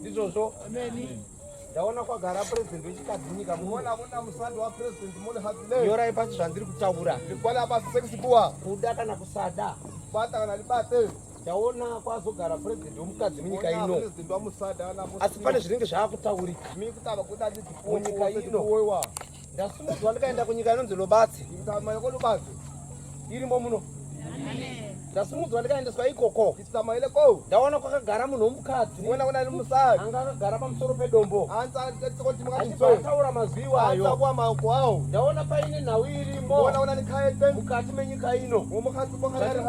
Ndizvozvo ndaona kwagara president wechikadzi nyika muona kuna musando wa president mole hadile yorai pasi zvandiri kutaura ndikwala basi sekisibuwa kuda kana kusada bata kana libate ndaona kwazogara president womukadzi munyika ino president wamusada asi pane zvinenge zvakutaurika mimi kutaba kuda munyika ino ndasimudzwa ndikaenda kunyika inonzi Lobatsi ndikama yoko Lobatsi irimo muno ndasimudzwa ndikaendeswa ikoko isamaile ko ndaona kwakagara munhu womukadzi muona kuna musadi anga akagara pamusoro pedombo taura mazwi ayo kwa maoko awo ndaona paine nhau irimo muona kuna nikaete mukati menyika ino womukadzi bokanari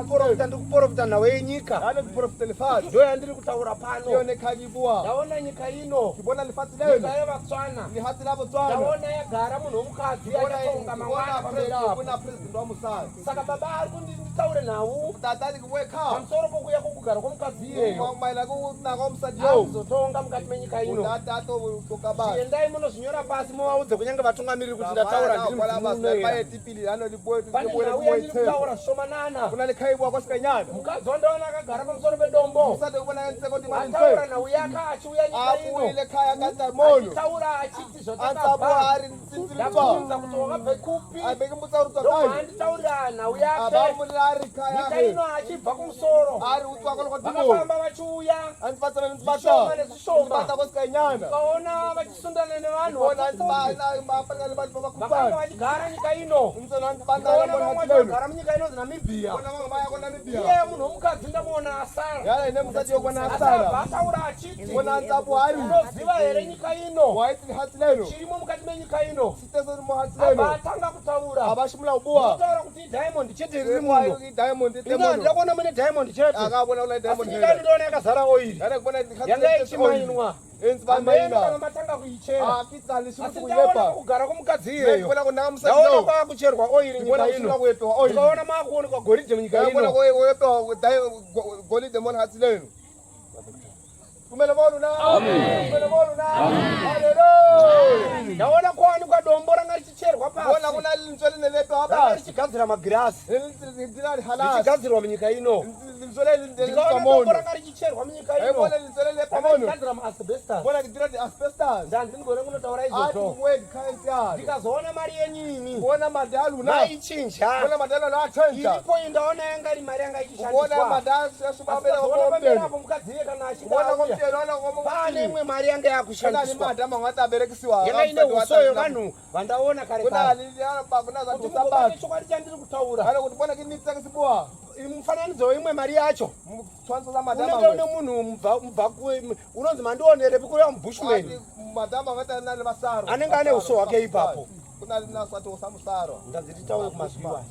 ndikuprofita nhau yenyika ane kuprofita lifati ndo yandiri kutaura pano iyo nekajibuwa ndaona nyika ino kibona lifati leno nyika yevatswana ni hati lavo tswana ndaona yagara munhu womukadzi yakatonga mangwana pamberapo kuna president wamusadi saka baba ari kunditaure nhau tatali kuweka pamusoro pokuya kugara kwomukadzi iyeyo maila kunaka wamusadi yo azotonga mukati menyika ino tatato tokabasa endai munozvinyora pasi muvaudze kunyange vatungamiriri kuti ndataura ndiri muzvinouya zvishomanana kuna likaibwa kwasikanyana mukadzi wandaona akagara pamusoro pedombo ataura nhau yake achiuya nyika ino achitaura achiti zvatakabva ndakuudza kuti wakabve kupi ndohanditaurira nhau yake nyika ino achibva kumusoro vakafamba vachiuya zvishoma nezvishoma ukaona vachisundana nevanhu vakanga vachigara nyika ino ukaona vamwe vagara munyika inonzi Namibia iye munhu womukadzi ndamuona asara ataura achiti unoziva here nyika ino chirimo mukati menyika ino abatanga kutaura taura kuti diamond chete riri muno ndakuona mune diamond chete asikandiona yakazara oiri yanga ichimainwa kana matanga kuichera asi ndaona kugara kwomukadzi iyeyo ndaona kwakucherwa oiri nyika ino ukaona maakuonekwa goridhe munyika ino goridhe mona hatsi leno ndaona kwawanikwa dombo ranga richicherwa pasi richigadzira magirasi richigadzirwa munyika ino ndikaona dombo ranga richicherwa munyika ino rakagadzira maasbestas ndandinigone kunotaura izvozvo ndikazoona mari yenyini maichinja iripo indaona yanga iri mari yanga ichishandiswa pamberapo mukadzi iye kana achidauya pane imwe mari yanga yakushandiswa yanga ine usoyo vanhu vandaona kare kuti chokwadi chandiri kutaura mufananidzo weimwe mari yacho unenge une munhu unonzi mandionerepi kuya mubushman anenge ane uso hwake ipapo ndadzititaure kumaziva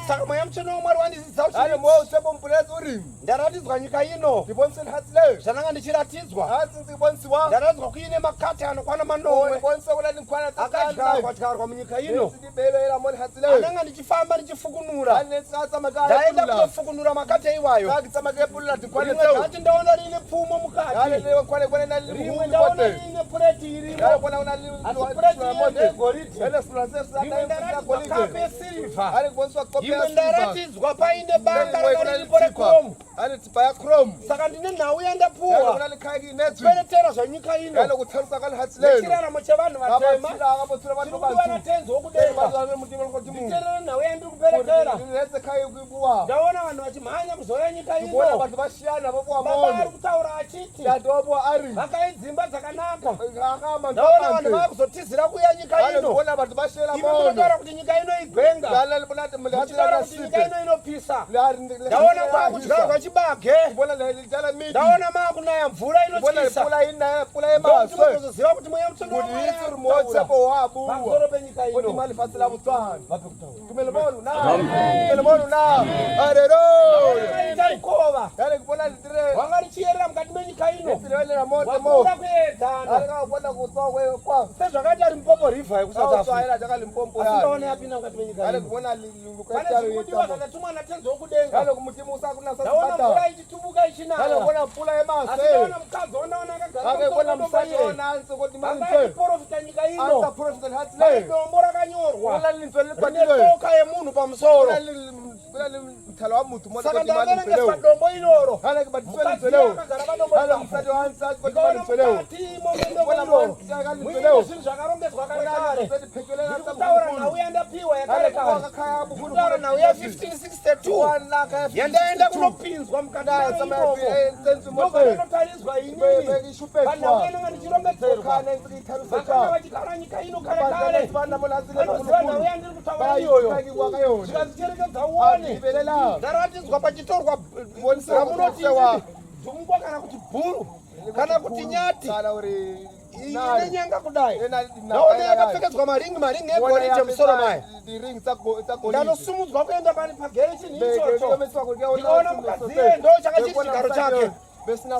saka mweya mutsvene wamwari wandizidzisa kuti ndaratidzwa nyika ino zvananga ndichiratidzwa ndaratidzwa kuine makati anokwana manomwe akadyarwa munyika ino ananga ndichifamba ndichifukunura ndaenda kutofukunura makati iwayo rimwe gati ndaona riine pfumo mukati rimwe ndaona riine pureti irimo asi pureti iyo ndegoridhe rimwe ndaratidzwa kape yesirivha imwe ndaratidzwa paine banga ranga riripo rekromu saka ndine nhau yandapuhwa kuperetera zvenyika ino nechiraramo chevanhu vatema chiri kuva natenzi wokudenga nditerere nhau yandiri kuperekera ndaona vanhu vachimhanya kuzouya nyika ino baba ari kutaura achiti vakaidzimba dzakanaka ndaona vanhu vakuzotizira kuya nyika ino imi munotaura kuti nyika ino igwenga muchitaura kuti nyika ino inopisa ndaona kwakudyarwa chibage ndaona maakunaya mvura inotyisa ndokuzoziva kuti mweya mutsvene wamwari pamusoro penyika ino ikova wanga richiyerera mukati menyika ino wakura kuedzana sezvakati ari Mpopo River yekusouth Africa asindaona yapinda mukati menyika ino pane zvimudiwa zvakatumwa natenzi wokudenga ndaona mvura ichitubuka ichinaya asi ndaona mukadzi wandaona akagara akabona msajona ansokoti manje profeta nyika ino asa profeta hatsile ndombora kanyorwa wala linzwe likwatile toka yemunhu pamusoro wala mthalo wa muthu mona kuti mali ntsweleo sadombo inoro hala ke batitswele ntsweleo hala msadi wa ansa kuti mali ntsweleo timo wala mona ntsweleo zvakarongedzwa kare kare phekela kutaura nawe yandapiwa yakare kare kutaura nawe ya 1562 yandaenda kunopinzwa mukadaya samapi sense mose notalizwa inini kana wena ndichirongedzerwa kana ndikitharusa kana vachikara nyika ino kare kare vana monazile nawe yandiri kutaura iyoyo zvikazvicherekedza uone ndaratizwa pachitorwa vonisira munotiwa dzungwa kana kuti bhuru kana kuti nyati ine nyanga kudai naone yakapfekedzwa maringi egoridhe musoro maye ndanosumudzwa kuenda pani pagerechini ichocho ndikaona mukadziye ndo chakachiri chigaro chake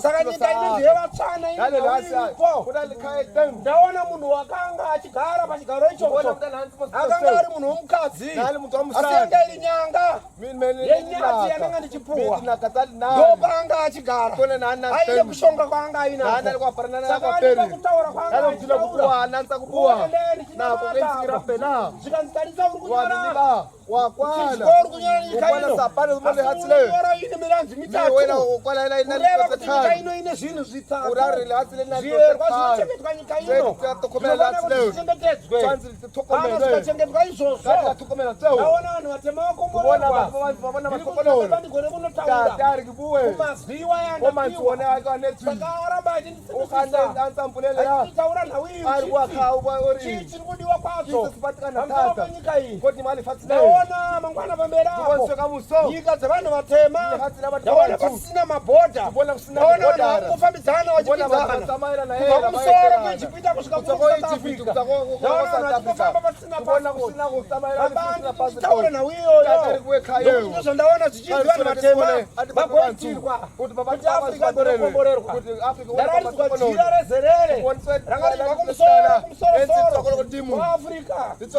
saka nyika ine ndevatsvana inipo ndaona munhu wakanga achigara pachigaro ichocho akanga ari munhu womukadzi asi yanga iri nyanga yenyati yandanga ndichipuhwa ndopanga achigara aine kushonga kwaanga ainasaka andida kutaura kwaangazvikanzitarisa uri kunyora wakwana kunyora nyika inoora ine miranzi mitatu kureva kuti nyika ino ine zvinhu zvitatu zviyerwa zvinochengetwa nyika ino zvinofanira kuti zvichengetedzwe kana zvikachengetwa izvozvo ndaona vanhu vatema vakomborerwa ndigone kunotaura kumazviwa yandapiwa saka aramba achinditaura nhau iyi chii chiri kudiwa kwadzo pamusoro penyika iyi ndaona mangwana pamberi apo nyika dzevanhu vatema ndaona pasina mabhodha ndaona vanhu vakufambidzana vachikidzana kubva kumusoro kuijipita kusvika kuSouth Africa ndaona vanhu vachifamba pasina pasitaura nhau iyoyo ndokuti zvondaona zvichizvi vanhu vatema vagoitirwa kuti Afrika igone kukomborerwa ndaratidzwa jira rezerere ranga richibva kumusoro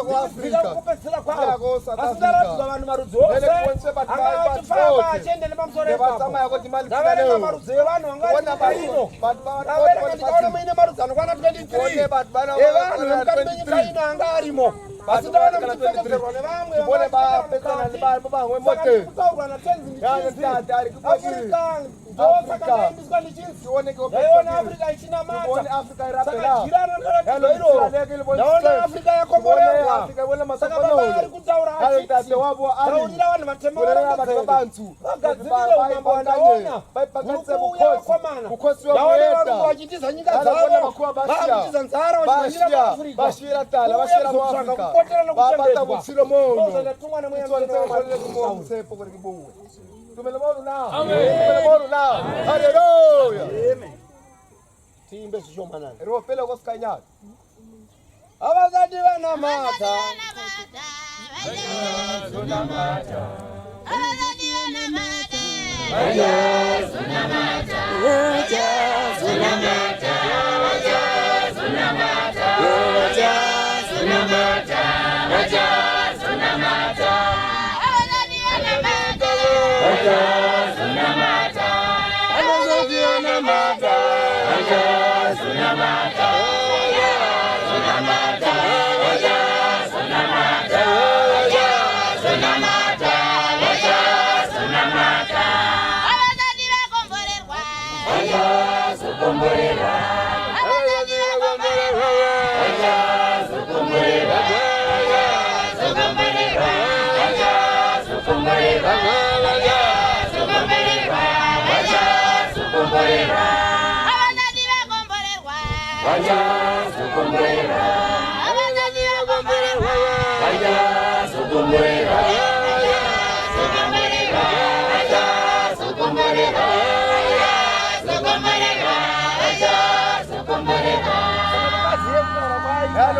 kuAfrica kupedzisira kwavo asi ndaratidzwa vanhu marudzi ose anga achifamba achiende nepamusoro epapo ndaverenga marudzi evanhu vanga nyika ino ndaverenga ndikaona muine marudzi anokwana 23 evanhu vemukati menyika ino anga arimo asi ndaona muchipfekedzerwa nevamwe kutaurwa natenziafrica ndosaka ndaendiswa ndichinzi ndaiona Africa ichinamata saka jirana ndaratidzwa iroro ndaona Africa yakomborerwa saka baba ari kutaura achiti taurira vanhu vatema vagadzirire umambo wandaona murukuuya vakomana ndaona varungu vachitiza nyika dzavo vaakutiza nzara vachimanyira muAfrica kupotera nokuchengetwa ozandatumwa nemweyamusepo kuri kibungwe tumelemonu na tumelemonu na haleluya timbe zvishomanana ropela kosikanyana avazati vanamata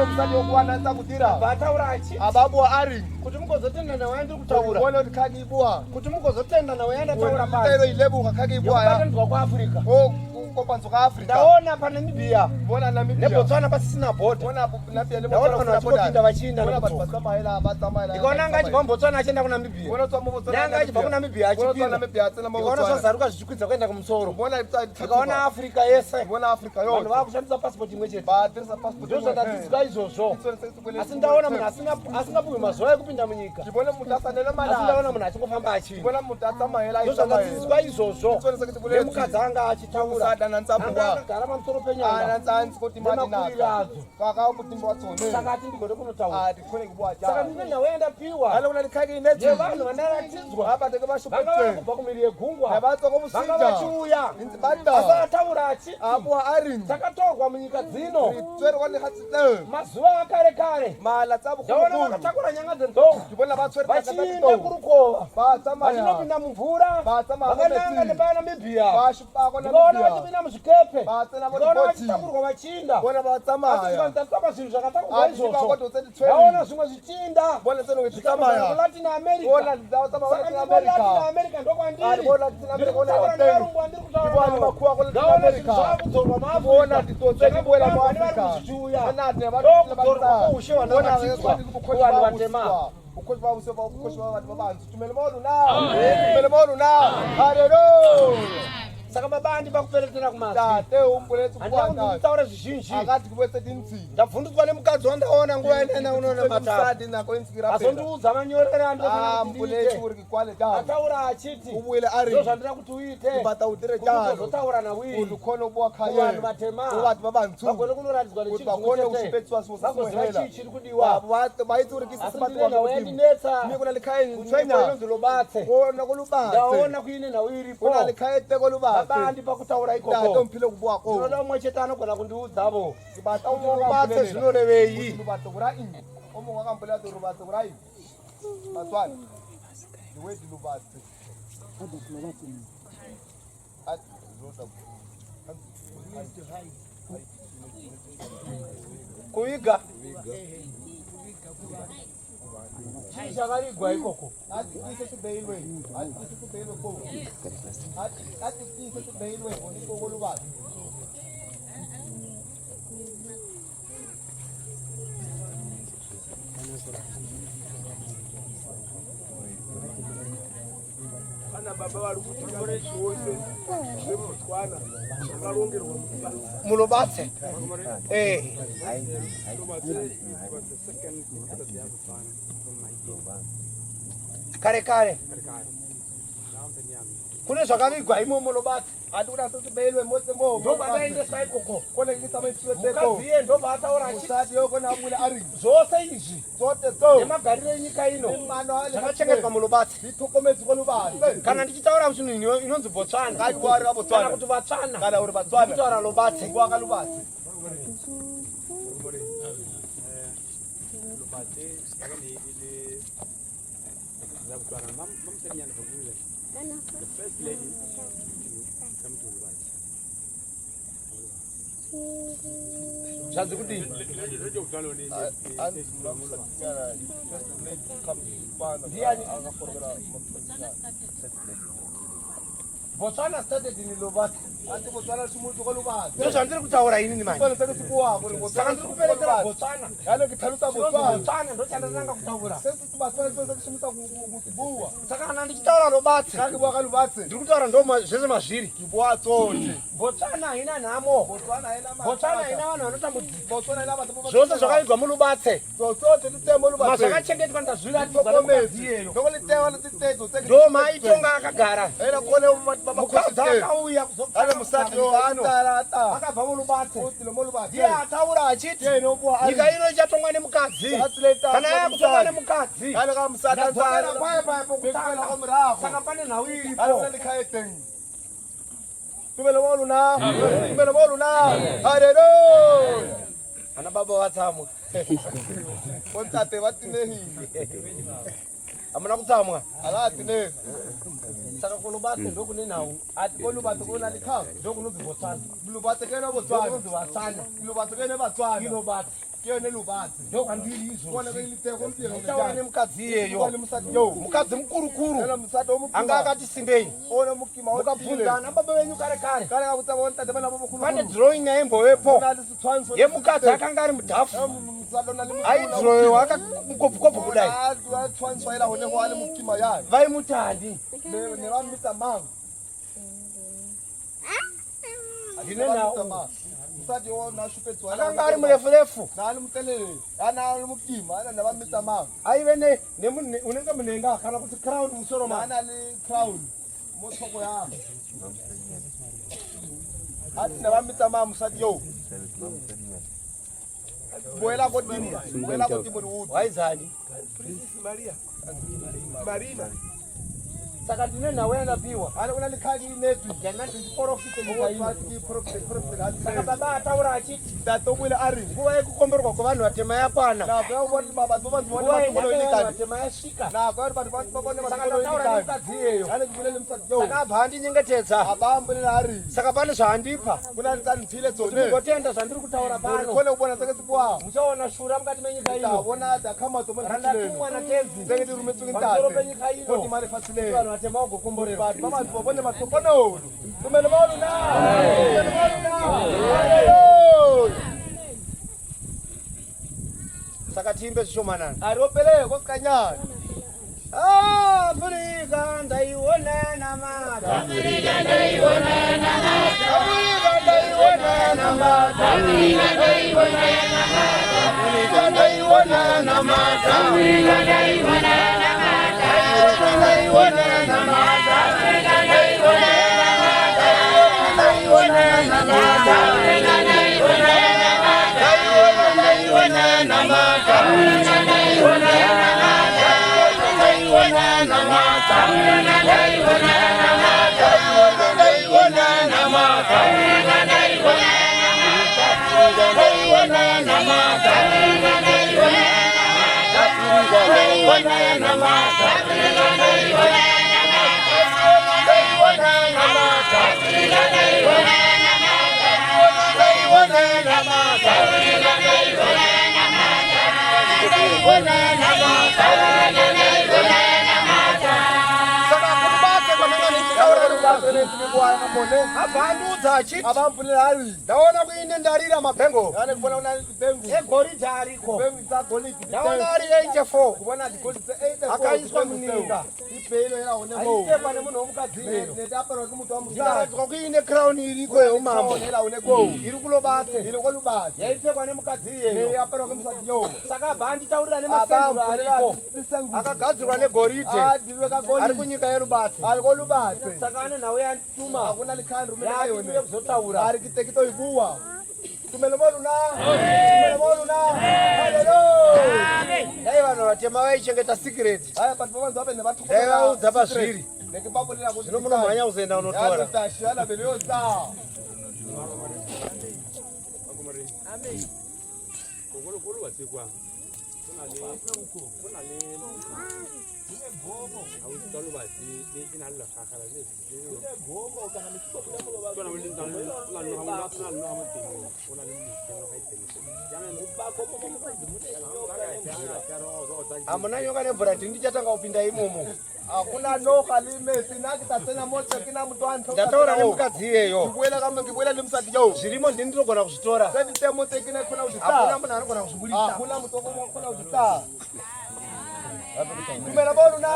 msadi wokuwana ntakutira bataurachi ababu ari kuti mugozotenda nawe ndiri kutaura uone kuti kaki ibua kuti mugozotenda nawe yanda taura basi tero ilebu kakaki ibua ya ndwa kwa Africa kukopanzo ka Africa. Ndaona pa Namibia. Bona Namibia. Ne Botswana pasisina border. Bona Namibia le Botswana kupinda vachinda. Bona vatsamela. Ndikona ngachi pa Botswana achenda ku Namibia. Bona tswa mu Botswana. Nyanga achi pa ku Namibia achipinda. Bona Namibia atsena mu Botswana. Ndikona zvazaruka zvichikwidza kuenda kumusoro. Bona ndikaona Africa yese. Bona Africa yo. Vanhu vakushandisa passport imwe chete. Batirisa passport. Ndozvo ndatidzika izvozvo. Asi ndaona munhu asingapuwi mazuva ekupinda munyika. Ndibona munhu asanena mali. Asi ndaona munhu achingofamba achii. Ndibona munhu atsamahela izvozvo. Ndozvo ndatidzika izvozvo. Nemukadzi anga achitaura. Akagara pamusoro penyanga. Saka ati ndigode kunotaura. Saka ndine nhau yandapiwa yevanhu vandaratidzwa vakauya kubva kumhiri yegungwa vanga vachiuya asataura achiti takatorwa munyika dzino mazuva akare kare ndaona vakatakura nyanga dzenzou vachienda kurukova vachinopinda mumvura vakananga nepa Namibia ndikaona vachipinda muzvikepe ndikaona vachitakurwa vachiinda asikandatama zvinhu zvakatakurwa izvozvo ndaona zvimwe zvichinda zvikalatin America Latin America ndokwandiri nevarungu andiri kutaura ndaona zvinhu zvaakudzorwa maafrika zvichiuya ndokudzorwa kwoushe hwandaratidzwa kuvanhu vatema ukhosi babo sefa ukhosi babantu babanzi tumele modu na haleluya. Saka babandi bakuperetera kumasi tate umbuletsi kuwanda taura zvizhinji akati kubwetse tinzi ndabvundutswa nemukadzi wandaona nguva ina unoona matatu nako insikira azondiudza manyorera ndo mbuleti uri kwale da ataura achiti ubuyele ari ndo zvandira kuti uite bata udire da uzotaura na wini ukhona ubwa khaye vanhu matema ubati babantu bakone kunoratidzwa nechinhu bakone kuchipetswa sokuhela chiri kudiwa baiti uri kisi sibati wandinetsa mimi kuna likhaye ntswenya ndolobatse kona kolubatse ndaona kuine nawo iripo kuna likhaye tekolubatse abandi pakutaura ikoko ndato mphile kubwako ndinoda umwe chete anogona kundiudzavo bata umobatse zvinorevei lubatokura ini omo wakambula to lubatokura ini Botswana the way lubatse kuiga Shagarigwa ikoko. Ati kise tubeilwe. Ati kise tubeilwe ko. Ati kise tubeilwe oniko golubati. Ana baba wari kuchikore chiwose. Botswana. Akarongerwa mulobatse. Kare kune zvakavigwa imomo lobatse andikuda sesibeilwe mose mo ndobataendesa ikoko kone kuisa maitweteko mukadziye ndobataura achiti yoko namule ari zvose izvi zote so nemagariro enyika ino zvakachengetwa mulobatse zvitokomedzi kolubatse kana ndichitaura zvinhu inonzi Botswana kana kuti Vatswana kana uri Vatswana kutaura lobatse kwaka lobatse the first lady come to the Botswana started in Lobatse. Botswana simuntu kolubatse. Ndozandiri kutaura ini manje. Botswana sikuwa kuri Botswana kuperekera Botswana. Yalo kithalusa Botswana. Botswana ndochandanga kutaura. Sesi Botswana sesi kushimisa kubuwa. Saka nandi kitaura Lobatse. Saka bwa Lobatse. Ndiri kutaura ndo zvese mazviri. Kibwa tsote. Botswana haina nhamo. Botswana haina mama. Botswana haina vanhu vanotambudzika. Botswana haina vanhu zvose zvakaigwa muLobatse. Tsote titemo Lobatse. Masakachengetwa ndazvira tizokomeziyeno. Ndokolitewa titedzo tseke. Ndo maitonga akagara. Era kone mukadzi akauya kuzogara musati yohano akabva muLobatse ndiye ataura achiti nyika ino ichatongwa nemukadzi kana yakutonga nemukadzi ndadzokera kwaye paye pokutanga saka pane nhau iripo tumele moluna haleluya ana baba vatsamwa kontate vatinehile amuna kutsamwa alatine saka kolubatse ndokune nhau ati kolubatse kona likhavu ndokunobva Botswana lubatse kena Botswana Vatswana lubatse kena Vatswana ilobatse kuyona lubatsi ndokandiri izvo kona kwiliteko mpiro taura nemukadzi iyeyo kona musati yo mukadzi mukurukuru kana musati omukima anga akati simbei ona mukima mukabvunzana baba venyu kare kare kana akutsaona tate bana bokulu pane drawing yaimbovepo kana sitswanso yemukadzi akanga ari mudhafu aidhirowewa akamukopfukopfu kudai atswanswaira hone hwani mukima yani vaimutandi nevamita mangu ndine nawo musati ona shupedzwa akanga ari murefurefu nani mutelele ana ari mukima ana nevamita mangu aive unenge munenga kana kuti crown musoro mana ali crown motoko ya ati nevamita mangu musati yo boela kodini boela kodini uti waizani Maria Marina saka ndine nawe yanapiwa ana kuna likhali inetu yana ndichiporofite nyika saka ino baba ataura achiti tatokwile ari nguva yekukomberwa kwavanhu vatema yakwana vatema yasvika saka ndataura nemukadzi iyeyo saka abva andinyengetedza saka pane zvaandipa ngotenda zvandiri kutaura pano muchaona shura mukati menyika ino randatumwa natenzi pamusoro penyika ino vanhu vatema vagokomborerwa saka tiimbe zvishomanana aropeleyo kosikanyana Afrika ndaiona namata Afrika ndaiona namata Afrika ndaiona namata Afrika ndaiona namata Afrika ndaiona namata Afrika ndaiona namata Afrika ndaiona namata Afrika ndaiona namata Afrika ndaiona namata Afrika ndaiona namata Afrika ndaiona abandudza achiti abambulira ari ndaona kuine ndarira mapengo ane kubona una bengu egoridhe ariko bengu za golidi ndaona ari 84 kubona golidi 84 akaiswa muninga ibhelo era one mo aitekwa nemunhu womukadzi ino netaparo kumuntu ndikazwa kuine crown iriko yeumambo era one go iri kulobate iri kolubate yaipfekwa nemukadzi iyeyo yaparo kumusati yo saka abva anditaurira nemasenduro ariko akagadzirwa negoridhe ari kunyika yerubate ari kolubate saka ane nhau yandituma akuna likhandru yaaiuye kuzotaura ari kitekito ikuwa tumelomoluna tumelomoluna haleluya dai vanhu vatema vaichengeta secret haya bantu vavanzi vabe nevathu dai vaudza pazviri nekibabulira kuti zvino munomhanya kuzoenda unotora tashiana beliyotsa amen kokolo wasikwa kuna le awutalo basi leti nalo khakhala lezi ngoba kana mitsoko bona wena ndalo no hamla no hamadingo ona le mitsoko haidingo yana ngubakho hamuna nyoka nemvura ndi ndichatanga kupinda imomo akuna noka limesi nakitatsena moto kina mutwanto ndataura nemukadzi iyeyo ngibwela limsati yo zvirimo ndini ndinogona kuzvitora senditemo tekina kuna kuti hakuna munhu anogona kuzvibudisa hakuna mutoko kuna kuti ta kumela boluna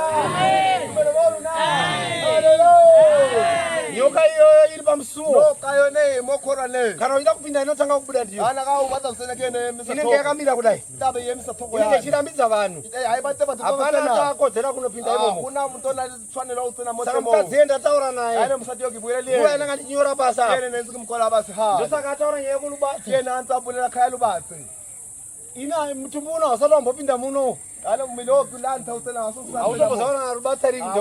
kumela boluna haleluya nyoka iyoyo iri pamusuwo noka yone mokora ne kana uchida kupinda inotanga kubuda ndiyo ana kaubata kusenekene misato inenge yakamira kudai tabe yemisatoko inenge chirambidza vanhu haibate bantu hapana akakodzera kunopinda imomo kuna mutona tswanela utsena moto saka mukadzi ndataura naye ane musati yokibwira liye nguva yananga ndichinyora basa yene nenzi kumkola basi ha ndosaka ataura nyaya yekulubatsi yene antsabulira khaya lubatsi ina mutumbu uno hausati wambopinda muno Alo miloku lanta usena asusa. Autozoona rubatsari nje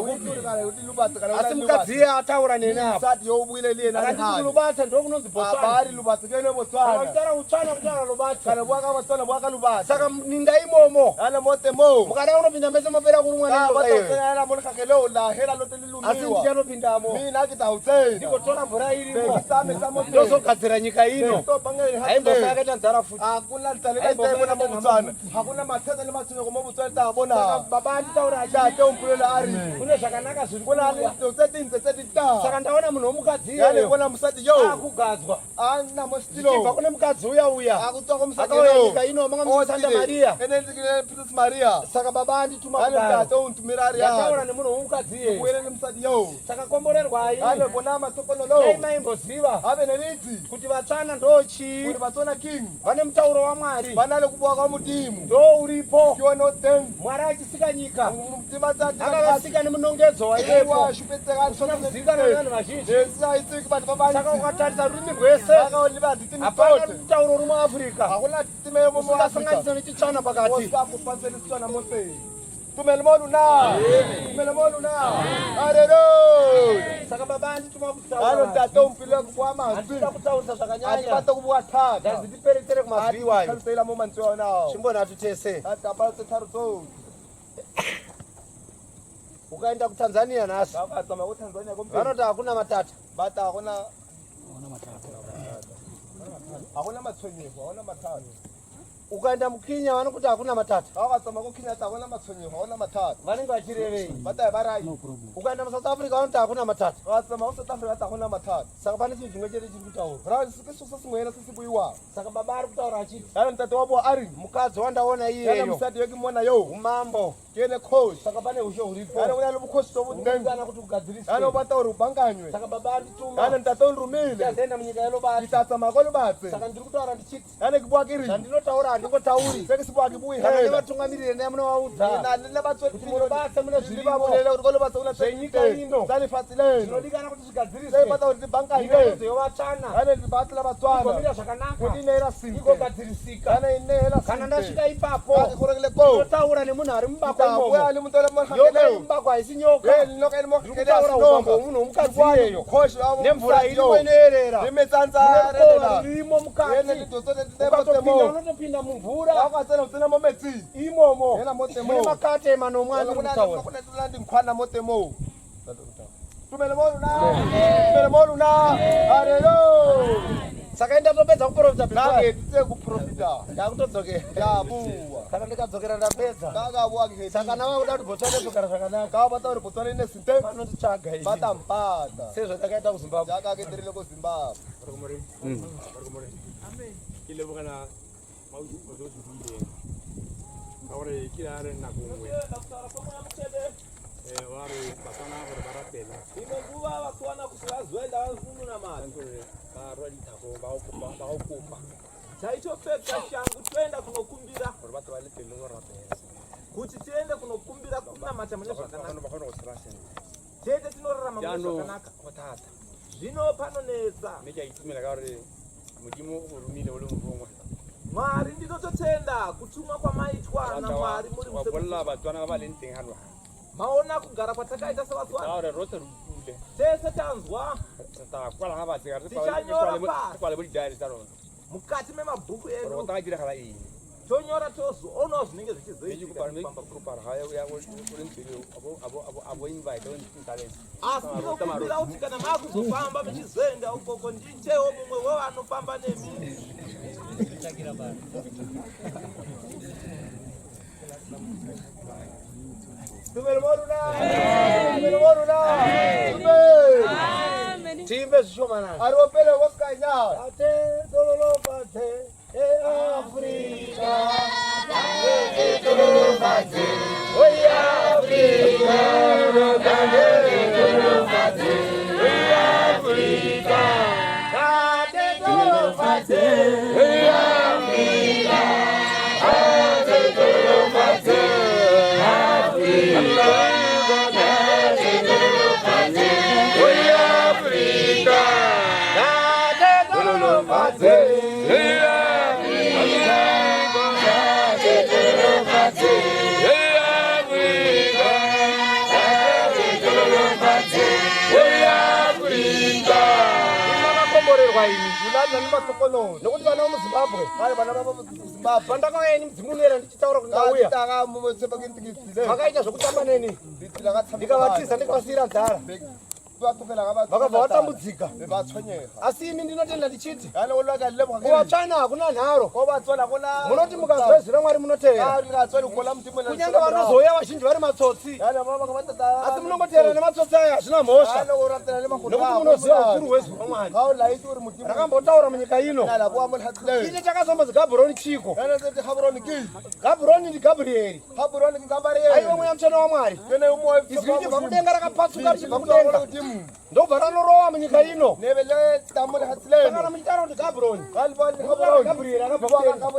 asi mukadzi ataura neni apa. Sati yobwile liye nani Akati lubatsa ndokunonzi Botswana. Abari lubatsa kene Botswana. Akatara utswana kutara lubatsa. Kana bwaka Botswana bwaka lubatsa. Saka ninga imomo. Ala mote mo. Mukada unopinda mbese mapera kurumwa nendo kayo. Ala mulika kelo la hela lote lilumiwa. Asi ndiano pindamo. Mina kita utsena. Ndiko tora mvura irimo. Besame samote. Ndozo gadzira nyika ino. To bangeli hayi mbosa yakata nzara futhi. Hakuna ntaleka itaibona mu Botswana. Hakuna matheza nemathunyeko mu Botswana tabona. Saka baba nditaura achate umpulela ari. Kune zvakanaka zviri kuna kuita. Saka ndaona munhu womukadzi yale kuna musati yo. Akugadzwa. Ana mostilo. Chibva kune mukadzi uya. Akutsoka musati yo. Akauya nyika ino manga musanda Maria. Enenzikile Princess Maria. Saka baba andituma kudaro. Ale mtato untumira ari. Yataura nemunhu womukadzi ye. Kuwele nemusati yo. Saka komborerwa ayi. Ale bona matsokololo. Dai maimboziva. Ave neliti. Kuti Vatswana ndochi. Kuti Vatswana king. Vane mutauro waMwari. Vanale kubwa kwa mudimu. Ndo uripo. Kiona ten. Mwari achisika nyika. Mutima dzati. Akavasika nemunongedzo waiyepo. Washupetseka zvinozikana nevanhu vazhinji. Aitsiki vanhu vavandi. Saka ukatarisa rurimi rwese. Akaoneva nditimi sote. Hapana mutauro rumwe Afrika. Hakuna titime yomo mu Afrika. Usingasanganisa neChitswana pakati. Usakupaseni Tswana mose. Tumelimonu na. Tumelimonu na. Hallelujah. Saka baba andituma kutaura. Ano tato umpile kwa mazwi. Andita kutaurisa zvakanyanya. Andipata kubwatha. Ndazitiperetere kumazwi iwayo. Kansela mu mantsiwa nawo. Chimbona atutese. Atapalse taruto. Ukaenda kuTanzania nasi. Akasama kuTanzania kompe. Vanoti hakuna matata. Bata hakuna matata. Hakuna matsonyevo, hakuna matata. Ukaenda muKenya vanokuti hakuna matata. Akasama kuKenya hakuna matsonyevo, hakuna matata. Vanenge vachirevei. Bata barai. Ukaenda muSouth Africa vanoti hakuna matata. Akasama kuSouth Africa hakuna matata. Saka pane chinhu chimwe chete chiri kutaura. Bravo sikususa simwena sisibuiwa. Saka baba ari kutaura achiti. Yana mtatu wabo ari. Mukadzi wandaona iyeyo. Yana musati yekimona yo. Umambo. Kene khosi. Saka pane usho huripo. Yana kuna lobukhosi tobundenga. Yana kuti ugadzirisi. Yana ubata uri ubanganywe. Saka baba andituma. Yana mtatu ndrumile. Ndenda munyika yelobati. Itatsa makolo batse. Saka ndiri kutaura ndichiti. Yana kibwakiri. Ndinotaura handingotauri. Sekisibwaki buyi kana nevatungamiriri nemunovaudza. Yana nevatsoti kuti munobatsa mune zviripo. Kuti kolobatsa una zvenyika ino. Zalifatsileni. Zvinodikana kuti zvigadziriswe. Sekipata kuti banganywe. Nyika yovatsvana. Yana ndibatla Vatswana. Igomira zvakanaka. Kuti inera simple. Igogadzirisika. Yana inera simple. Kana ndasvika ipapo. Kurekele ko. Ndinotaura nemunhu ari mubako imomo. Ali mutole Yoka mubako haisi nyoka. Ndikutaura umambo hwomunhu womukadzi iyeyo. Nemvura irimo inoerera. Nemekova ririmo mukati. Ukatopinda unotopinda mumvura. Imomo. Mune makate manomwe andiri kutaura. Saka ndatopedza kuprofita ndakutodzokera. Kana ndikadzokera ndapedza. Saka navakuda kuti Botswana izogara zvakanaka. Vanotitsvaga izvi. Sezvo takaita kuZimbabwe. Kilebukana mauzozivile kaure kilare nakungwe vari Botswana vari varapela imekuva Botswana kuti vazoenda vanofunduna mari vaokupa taitopfeka shangu toenda kunokumbira kuti tiende kunokumbira kunamata mune zvakanaka tete tinorarama mune zvakanaka zvino panonetsa mudimu urumile ule mvumwa Mwari ndinototenda kutumwa kwamaitwa naMwari muri musebulla Botswana valenting hanwa maona kugara kwatakaita seVatswana taure rose rubule tese tanzwa takwala ngavatsika tichanyora buli diary taronda mukati memabhuku edu rotagira khala iyi tonyora tozoonawo zvinenge zvichizoitika abo invite asi ndinokumbira kuti kana makuzofamba muchizoenda ukoko nditewo mumwe wevanofamba nemi Timbe zvishomanana. Aropele woskanya. Ate dololopate Afrika. Ate dololopate. Oi Afrika. Ate dololopate. Oi Afrika. Ate dololopate. Oi Afrika. Ate dololopate. Afrika. Hey! Unadla nimasokono. Nokuti vana muZimbabwe. Kale bana baba Zimbabwe. Pandakauya mudzimu unoera ndichitaura kuti ndauya. Taka mumutsepa kintikitsile. Vakaita zvokutamba neni. Ndikavatiza ndikavasiyira nzara. Vakabva vatambudzika. Asi imi ndinotenda ndichiti kuvatsvana hakuna nharo. Munoti mukazwa zita Mwari munotevera. Kunyange vanozouya vazhinji vari matsotsi. Asi munongotevera nematsotsi aya hazvina mhosva. Nokuti munoziva ukuru hwezwi raMwari. Rakambotaura munyika ino. Ine takazombozi Gabhuroni chiko. Gabhuroni ndiGabhurieri. Aiwa mweya mutsvene waMwari. Izwi richibva kudenga rakapatsuka richibva kudenga. Ndobva ranorova munyika ino. Kana muchitaura kuti Gabhuroni. Gabhurieri akabva kudenga.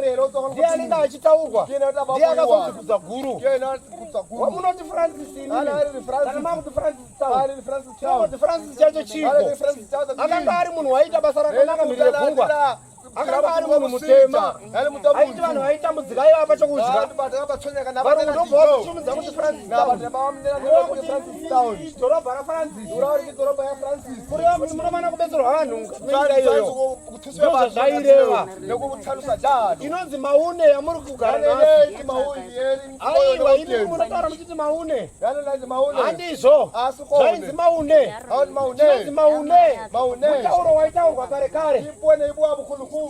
Ndiye anenge achitaurwa. Ndiye akazozvikudza guru. Wamunoti Francis ini. Kana makuti Francis Town. Francis chacho chiko. Akanga ari munhu waiita basa rakanaka mhiri yegungwa. Akanga ari munhu mutema. Aiti vanhu vaitambudzika ivo apa chokudya. Varungu ndobva vakutumidza kuti Francis Town. Dhorobha raFrancis. Kureva kuti munomana kubetserwa vanhu munyika iyoyo. Ndozvo zvaireva. Inonzi Maune yamuri kugara nasi. Aiwa ini munotaura muchiti Maune. Handizvo. Zvainzi Maune. Chinonzi Maune. Mutauro waitaurwa kare kare.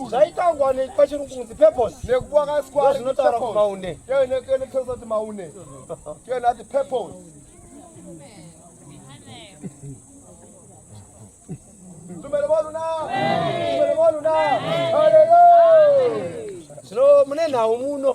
Zvaitaurwa pachirungu kunzi purpose. Ndozvinotaura kuti Maune. Zvino mune nhau muno.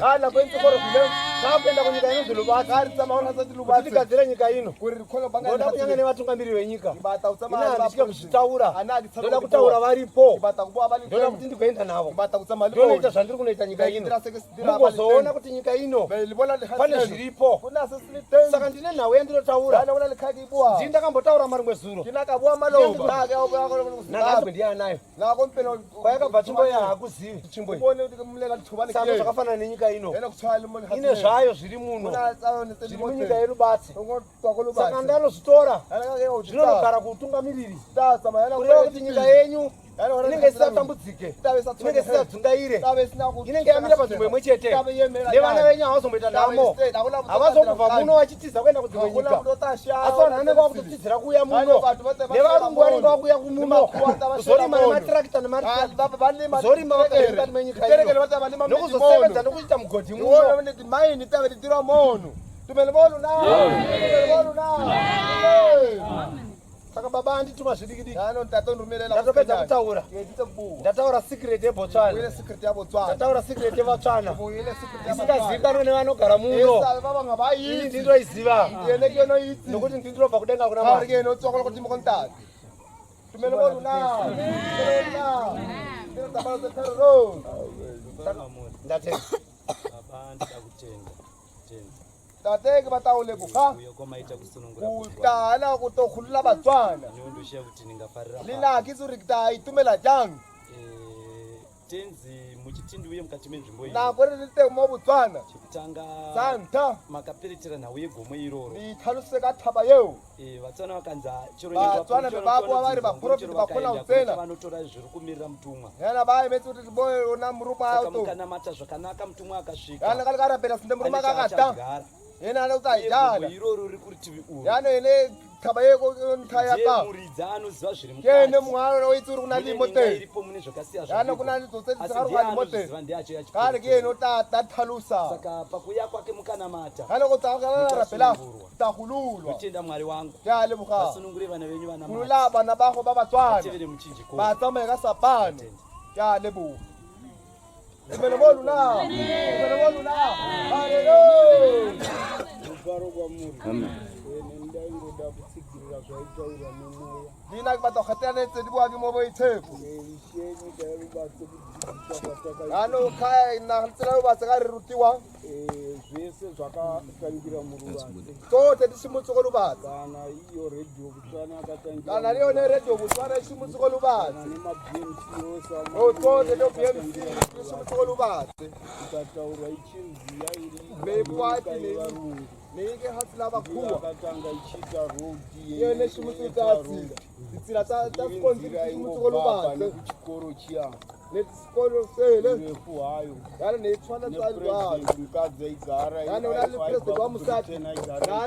Kana kwenzikoro kule saapenda kunyika ino zvilubatsa ari tsamaona sati lubatsa tigadzira nyika ino ndoda kunyanga nevatungamiri venyika ina ndichika kuzvitaura ndoda kutaura varipo ndoda kuti ndigoenda navo ndonoita zvandiri kunoita nyika ino mugozoona kuti nyika ino pane zviripo saka ndine nhau yandinotaura ndii ndakambotaura marimwe zuro nanhagwe ndiye anayo kwayakabva tsvimbo iya haakuzivi tsvimbo saka zvakafanana nenyika ino ine zvayo zviri muno zviri munyika yerubatsi saka ndanozvitora zvinonogara kuutungamiriri kureva kuti nyika yenyu inenge isisatambudzike inenge isisadzungaire inenge yamira panzvimbo imwe chete nevana venyu havazomboita nhamo havazongobva muno vachitiza kuenda kunzvimbo nyika asi vanhu vanenge vakutotidzira kuuya muno nevarungu vanenge vakuuya kumuno kuzorima nematirakita kuzorima vakati menyika ino nokuzosevedza nokuita mugodhi muno saka baba andituma zvidikidiki ndatopedza kutaura ndataura secret yeBotswana ndataura secret yevatsvana isingazivikanwe nevanogara muno ini ndindoiziva nokuti ndindirobva kudenga kuna Mwari ndatenda tateke bataule kuka kutala kutokhulula Batswana lina kizurikita itumela jangu tenzi muchitindi uye mukati menzvimbo iyi nakore lite muBotswana chekutanga santa makaperetera nhau yegomo iroro italuseka thaba yeu Vatswana vakanza Batswana bebabo vari vaprofiti vakona utsena vanotora zviri kumirira mutumwa yana bai metsi kuti boye ona muruma auto mukanamata zvakanaka mutumwa akasvika yana kali karapera sinde muruma kakata yena anokuti aijala iroro riri kuritivi uru yana ene tabayeko nkhaya ka Murizano zvazviri mukati. kene mwana oitsuri kuna limote Iripo mune zvakasiyana yana zvako. kuna dzotse Asi dzarwa limote ndiye ndiacho yacho. kare kene otata thalusa Saka pakuya kwake mukanamata. kana kutsakala rapela tahululwa Kutenda Mwari wangu. ya lebuka Asunungure vana venyu vana mata. kulula bana bakho babatswana Tevere muchinjiko. batsama ka sapane ya lebuka Imelomolu na haleluya Ufaro kwa muri. Amen. Nenda da kusikirira zvaitaura nemoya. dina kubato khatane tse dibwa ke mobo itshepo Ishenyi dairu batse kudzika ano khaya ina tsela ba tsaka re rutiwa zvese zvakatangira muruvanze. tote tisimutsuko lubatsa Kana iyo radio Botswana akatangira. kana liyo ne radio Botswana isimutsuko lubatsa Nema-BMC osama. o tote do BMC isimutsuko lubatsa Ikataura ichinziya iri. bekwati varungu. neke hatsila bakhuwa Akatanga ichita road yene simutsuko tsila tsa sponsor isimutsuko lubatsa kuchikoro chiya. nesikolo sele Refu hayo. yana neitswana tsalwa Mukadzi aigara yana unali president wa musati na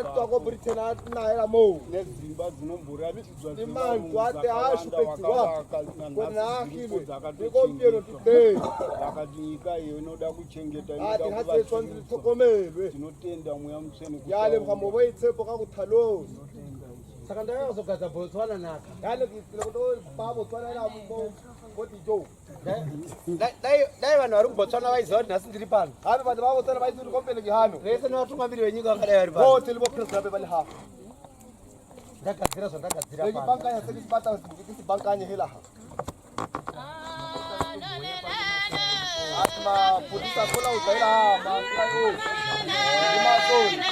tswako Britain atinaela mo nedzimba dzinomboratidzwa imantu ate ashupedziwa kona akilwe ikompyeno today vakati nyika iyo inoda kuchengeta ati hatsetswa nditsokomelwe tinotenda mweya mutsvene yale mukhambo itsepo kakuthaloza saka ndakazogadza Botswana naka yale kuto babo tswana la mo koti jo dai vanhu vari kubotswana vaiziva kuti nhasi ndiri pano hapi vanhu vavo tswana vaisiri kompele kihano rese nevatungamiri venyika vakadai vari pano vote livo president ape vale hafu ndagadzira zvandagadzira pano lekibankanya sekisibata kisibhankanye helaha ati mapurisa kola uzaila masayo imasoni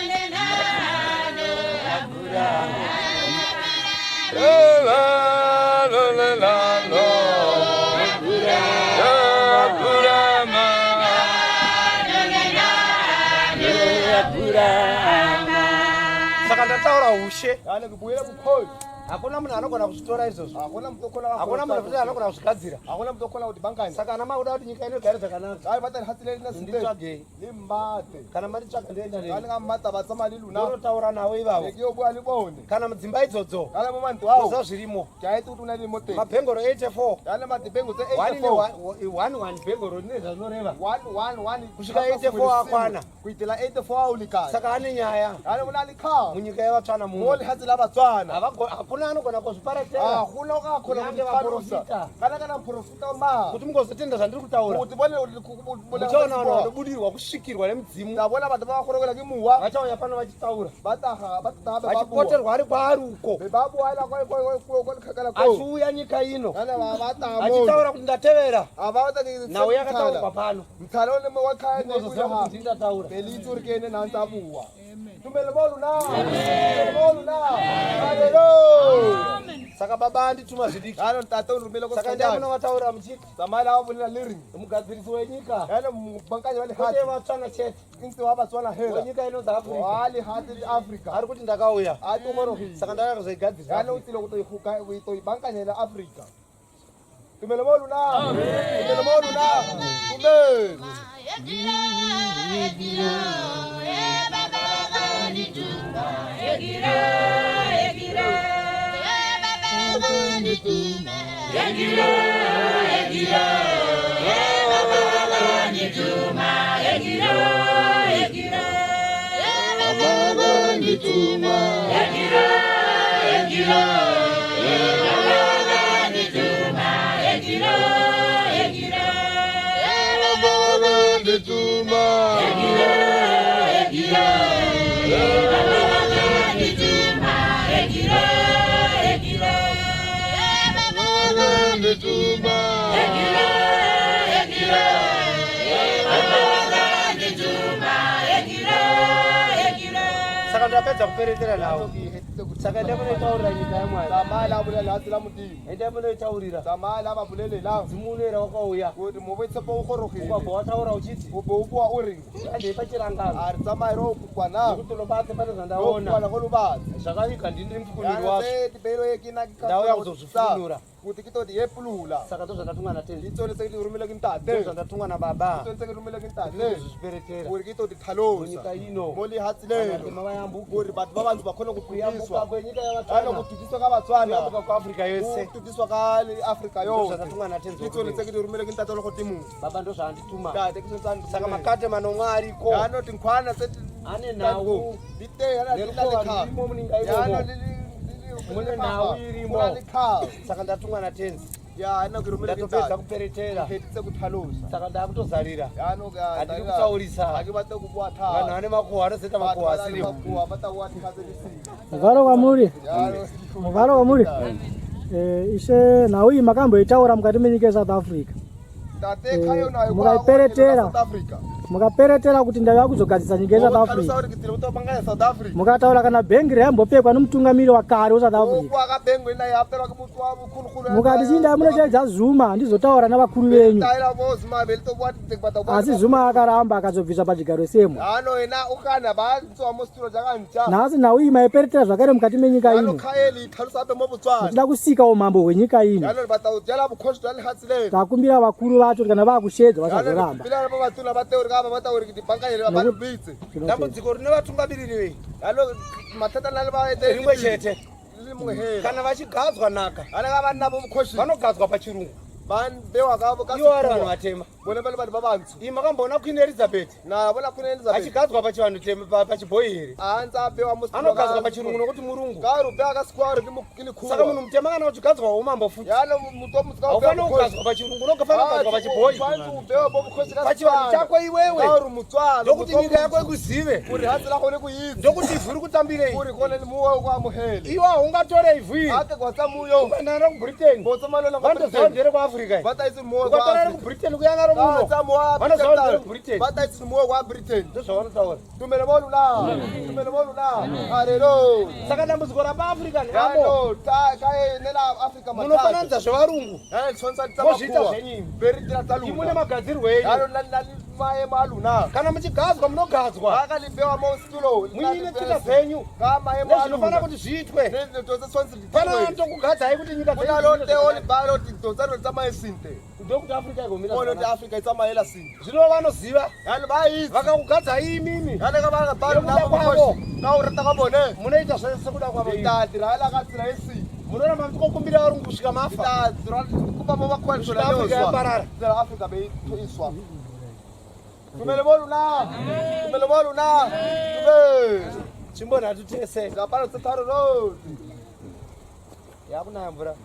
saka ndataura ushe yani kubuyela kukhozi hakuna munhu anogona kuzvitora izvozvo hakuna mutokhola hakuna munhu futi anogona kuzvigadzira hakuna mutokhola kuti bankanya saka ana mauda kuti nyika ino igare zvakanaka hayi vatari hatsile lina nditsvagei limbate kana maritsvaga ndoenda kani neni kamata vatsama liluna ndonotaura navo ivavo lekiyobuya libone kana mudzimba idzodzo kana mumantu awo oza zvirimo chaiti kuti una limote mabhengoro 84 yani madhibengu dze 84 1 bhengoro rine zvazvinoreva 1 kusvika 84 akwana kuitila 84 aulikana saka ane nyaya yani munalikha munyika yevatsvana moli mumwe hatsila vatswana hakuna anogona kuzviparatera hakuna ukakhona Nyange kuparusa vaprofita. kana mprofita ma kuti mungozotenda zvandiri kutaura kuti bone muchaona vanhu vanobudirwa kusvikirwa nemudzimu ndabona vanhu vakakhorokela kimuwa vachauya pano vachitaura bataha batatabe vachipoterwa ari kwaari uko bebabuwaila kwalikhakala ko achiuya nyika ino kana vavatamo achitaura kuti ndatevera avata nawo yakataurwa pano mtsala one wakhaya unozoziva kuti ndiri ndataura belitsurikene nanzabuwa tumelebolu haleluya saka baba andituma zvidiki yani tata unirumele saka ndiamunovataura muchiti samala avonela liring mugadzirisi wenyika yani mubankanya vale kwete hati vatsvana chete insi wavatswana hela wenyika ino dzaafrica wali hati africa ari kuti ndakauya ati umorohisa saka ndakazoigadzirisa yani utile kutoibankanya la africa tumelebolu na tume saka ndapedza kuperetera nawo saka ndamunotaurira nyika yamwari samala abulela hati la mudimu endamunotaurira samala ababulelela mdzimu unoera wakauya kuti muvetsepo ukhorokile ukabva wataura uchiti uboupuwa uring andei pachirangano ari tsamairo kukwana nekuti lobatse pane zvandaona okwana kolubatsa zvakaviga ndini ndiri mufuniri wacho tibelo yekina ndauya kuzozvifunura kuti kitoti yepulula saka ndozvandatumwa natenzi itsonese kuti urumile kintate ndozvandatumwa nababa itsonese kuti urumile kintate kuzozviperetera kuti kitoti thalosa munyika ino moli hatsilelo vanatema vayambuka kuti vantu vavanzi vakhone kufundiswa kutudiswa anokutudiswa kaVatswana kuAfrica yose kutudiswa kaAfrica yose zvatumwa natenzi itsonetse kuti rumele kintato lokhotimu baba ndo zvandituma tate kusonsani saka makate manomwe ariko anoti nkhwana tseti ane nawo dite ana dilale imo muninga yano imo mune nawo irimo saka ndatumwa natenzi ya ana kurumele ndatopedza kuperetera hetitse kuthalusa saka ndakutozarira yano handiri kutaurisa akibate kubuatha vanhu vane makuhwa anozoita makuhwa asiriwo muvharo kwamuri muvharo kwamuri ishe nhau iyi makamboitaura mukati menyika yeSouth Africa mukaperetera kuti ndava kuzogadzisa nyika yeSouth Africa mukataura kana bhengi rayambopfekwa nomutungamiri wakare weSouth Africa mukati chindai munochaidza Zuma ndizotaura navakuru venyu asi Zuma akaramba akazobviswa pachigaro semo nhasi nhau iyi maiperetera zvakare mukati menyika ino muchida kusika umambo hwenyika ino takumbira vakuru vacho kana vakushedza vasazoramba dambudziko rine vatungamiriri rimwe chete kana vachigadzwa nhaka vanogadzwa pachirungu ivo vari vanhu vatema iyi makamboona Queen Elizabeth achigadzwa pachibhoi here anogadzwa pachirungu nokuti murungu saka munhu mutema kana uchigadzwa umambo futi haufani kugadzwa pachirungu unogafana kugadzwa pachibhoi pachivanhu chako iwewe ndokuti nyika yako ikuzive ndokuti ivhu iri kutambirei iwo haungatore ivhu iri ukandanira kubritain vandoziva ndere kuafrica ukatorera kubritain kuyanga romuno vanoziva ndere kubritain ndozvavanotaura saka dambudziko rapaafrica ndamo munofananidza zvevarungu mozviita zvenyimi imune magadzirwo enyu kana muchigadzwa munogadzwa muine tsika dzenyu nezvinofanira kuti zviitwe pana tokugadzai kuti nyika ndokuti Africa igomira zvino vanoziva vakakugadzai imimi munoita sekuda kwavo munoramba muchikokumbira varungu kusvika mafa Africa yaparara chimbonhatu tese yakunaya mvura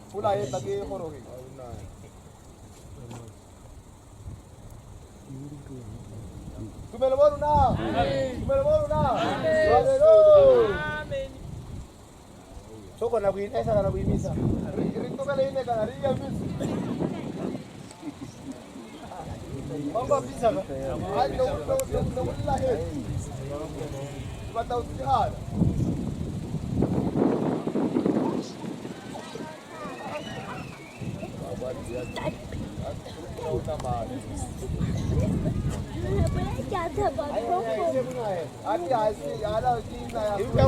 togona kuinaisa kana kuimisa vangapisa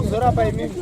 kuzorapa imimi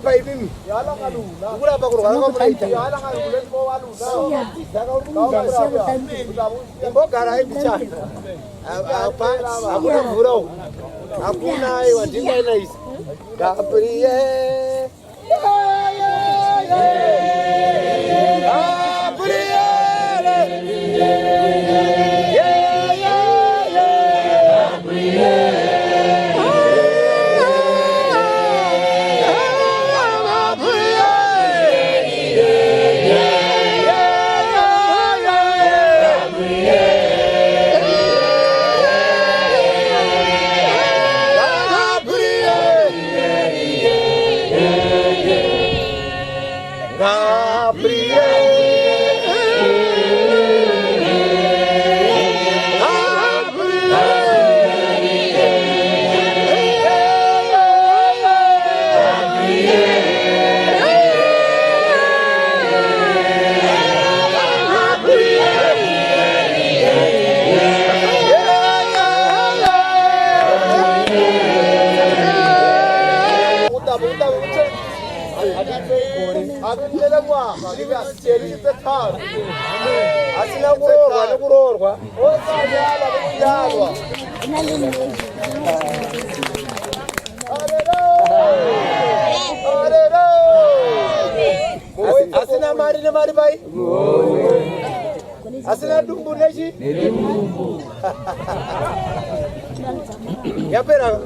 kurapa ipimi yala ngaluna kurapa kurwara kwamulaita yala ngaluna ko waluna imbogara aibichana hakuna mvura uku hakuna aiwa ndingainaisa Gabriel asina kurorwa nekurorwa osanyala nekuyalwa asina mari nemari pai asina dumbu nechi yapera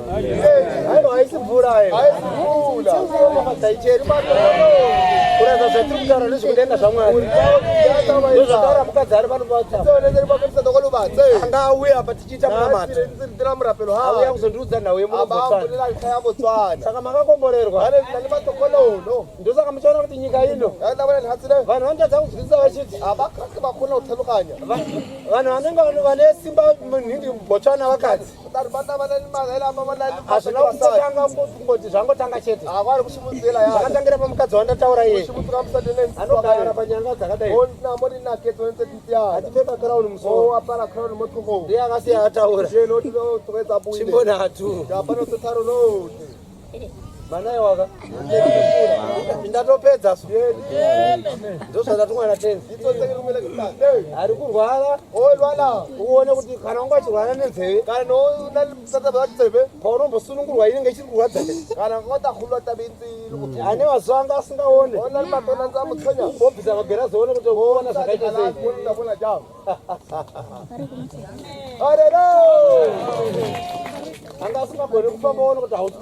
ayo haisi mvura ayo taicheri kurasa zvatiri kutaura nezvekudenga zvamwari ndozvataura mukadzi ari panoanga auya apa tichiita munamataauya kuzondiudza nhau yemunobotswana saka makakomborerwa ndosaka muchaona kuti nyika ino vanhu vanotadza kunzwisisa vachiti vanhu vanenge vane simba munhindi mubotswana vakadzi hazvina kutanga kungoti zvangotanga chete zvakatangira pamukadzi wandataura iye anogara panyanga dzakadai atipfeka krauni musoro ndiye akasiya ataura chimbonhatu manai waka ndatopedza so ndozvatatumwana 10 ari kurwara uone kuti kana unga chirwara nenzeve paunombosunungurwa inenge ichiri kurwadza ane mazuva anga asingaone obvisa magera zoone kuti uona zvakaita sei anga asingagone kufamba one kuti hauti